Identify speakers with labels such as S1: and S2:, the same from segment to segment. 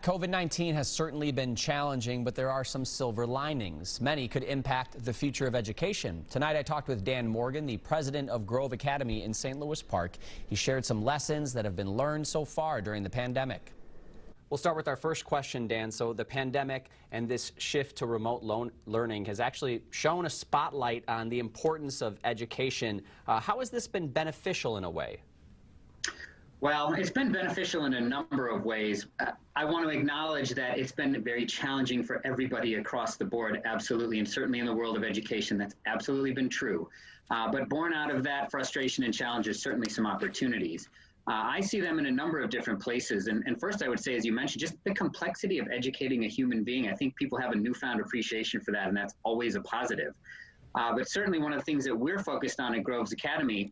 S1: COVID-19 has certainly been challenging, but there are some silver linings. Many could impact the future of education. Tonight I talked with Dan Morgan, the president of Grove Academy in St. Louis Park. He shared some lessons that have been learned so far during the pandemic. We'll start with our first question, Dan. So the pandemic and this shift to remote learning has actually shown a spotlight on the importance of education. How has this been beneficial in a way?
S2: Well, it's been beneficial in a number of ways. I want to acknowledge that it's been very challenging for everybody across the board, absolutely, and certainly in the world of education, that's absolutely been true. But born out of that frustration and challenges, certainly some opportunities. I see them in a number of different places. And first, I would say, as you mentioned, just the complexity of educating a human being. I think people have a newfound appreciation for that, and that's always a positive. But certainly one of the things that we're focused on at Groves Academy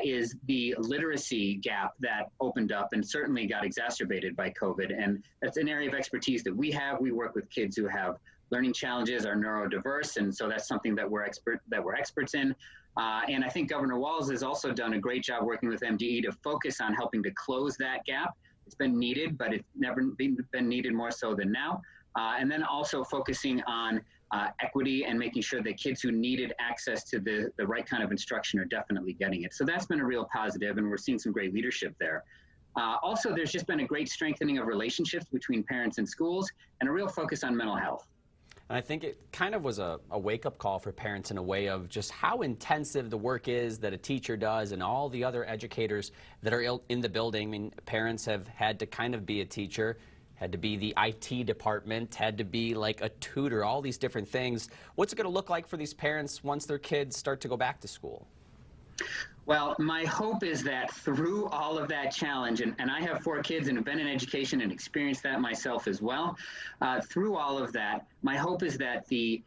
S2: is the literacy gap that opened up and certainly got exacerbated by COVID. And that's an area of expertise that we have. We work with kids who have learning challenges, are neurodiverse, and so that's something that we're experts in. And I think Governor Walz has also done a great job working with MDE to focus on helping to close that gap. It's been needed, but it's never been needed more so than now. And then also focusing on equity and making sure that kids who needed access to the right kind of instruction are definitely getting it. So that's been a real positive, and we're seeing some great leadership there. Also, there's just been a great strengthening of relationships between parents and schools and a real focus on mental health.
S1: And I think it kind of was a wake-up call for parents in a way of just how intensive the work is that a teacher does and all the other educators that are in the building. I mean, parents have had to kind of be a teacher, had to be the IT department, had to be like a tutor, all these different things. What's it going to look like for these parents once their kids start to go back to school?
S2: Well, my hope is that through all of that challenge, and I have 4 kids and have been in education and experienced that myself as well, through all of that, my hope is that the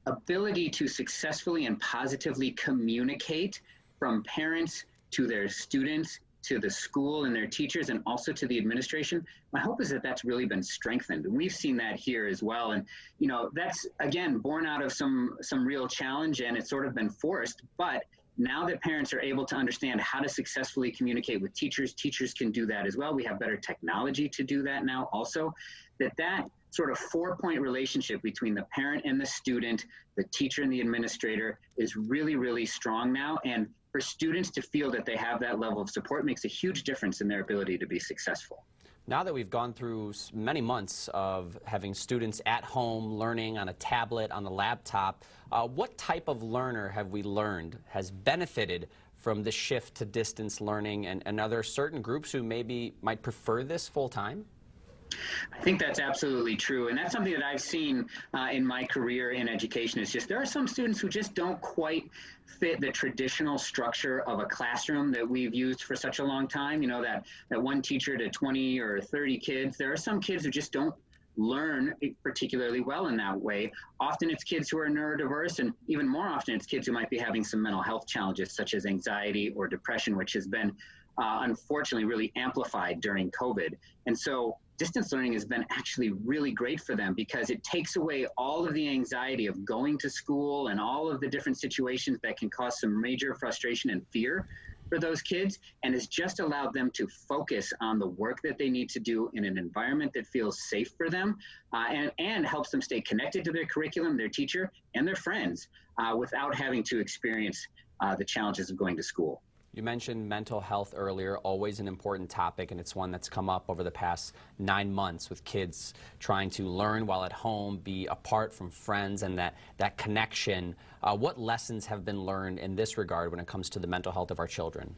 S2: ability to successfully and positively communicate from parents to their students, to the school and their teachers, and also to the administration, my hope is that that's really been strengthened. And we've seen that here as well. And, you know, that's, again, born out of some real challenge, and it's sort of been forced. But now that parents are able to understand how to successfully communicate with teachers, teachers can do that as well. We have better technology to do that now also. That sort of 4-point relationship between the parent and the student, the teacher and the administrator is really, really strong now. And for students to feel that they have that level of support makes a huge difference in their ability to be successful.
S1: Now that we've gone through many months of having students at home learning on a tablet, on the laptop, what type of learner have we learned has benefited from the shift to distance learning, and are there certain groups who maybe might prefer this full time?
S2: I think that's absolutely true, and that's something that I've seen in my career in education. Is just there are some students who just don't quite fit the traditional structure of a classroom that we've used for such a long time. You know, that one teacher to 20 or 30 kids. There are some kids who just don't learn particularly well in that way. Often it's kids who are neurodiverse, and even more often it's kids who might be having some mental health challenges such as anxiety or depression, which has been unfortunately really amplified during COVID. And so distance learning has been actually really great for them because it takes away all of the anxiety of going to school and all of the different situations that can cause some major frustration and fear for those kids, and has just allowed them to focus on the work that they need to do in an environment that feels safe for them, and helps them stay connected to their curriculum, their teacher, and their friends without having to experience the challenges of going to school.
S1: You mentioned mental health earlier, always an important topic, and it's one that's come up over the past 9 months with kids trying to learn while at home, be apart from friends, and that connection. What lessons have been learned in this regard when it comes to the mental health of our children?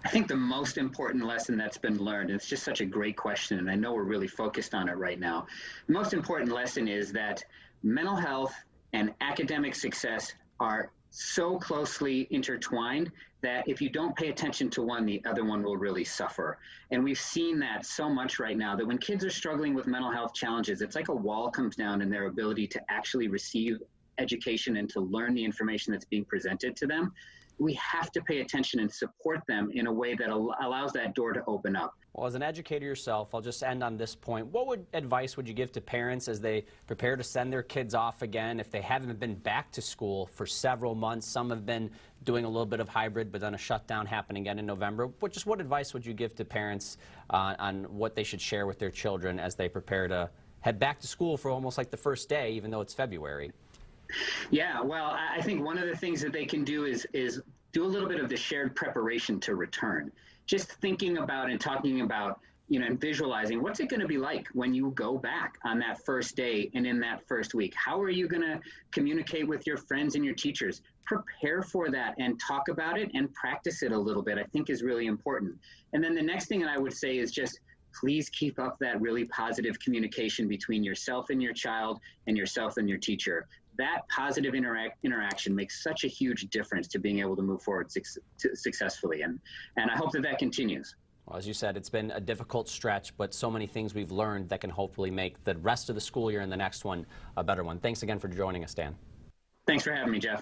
S2: I think the most important lesson that's been learned, and it's just such a great question, and I know we're really focused on it right now. The most important lesson is that mental health and academic success are so closely intertwined that if you don't pay attention to one, the other one will really suffer. And we've seen that so much right now, that when kids are struggling with mental health challenges, it's like a wall comes down in their ability to actually receive education and to learn the information that's being presented to them. we have to pay attention and support them in a way that allows that door to open up.
S1: Well, as an educator yourself, I'll just end on this point. What advice would you give to parents as they prepare to send their kids off again if they haven't been back to school for several months? Some have been doing a little bit of hybrid, but then a shutdown happened again in November. What advice would you give to parents on what they should share with their children as they prepare to head back to school for almost like the first day, even though it's February?
S2: Yeah, well, I think one of the things that they can do is do a little bit of the shared preparation to return. Just thinking about and talking about, and visualizing what's it going to be like when you go back on that first day and in that first week. How are you going to communicate with your friends and your teachers? Prepare for that and talk about it and practice it a little bit, I think is really important. And then the next thing that I would say is just please keep up that really positive communication between yourself and your child and yourself and your teacher. That positive interaction makes such a huge difference to being able to move forward successfully. And I hope that continues.
S1: Well, as you said, it's been a difficult stretch, but so many things we've learned that can hopefully make the rest of the school year and the next one a better one. Thanks again for joining us, Dan.
S2: Thanks for having me, Jeff.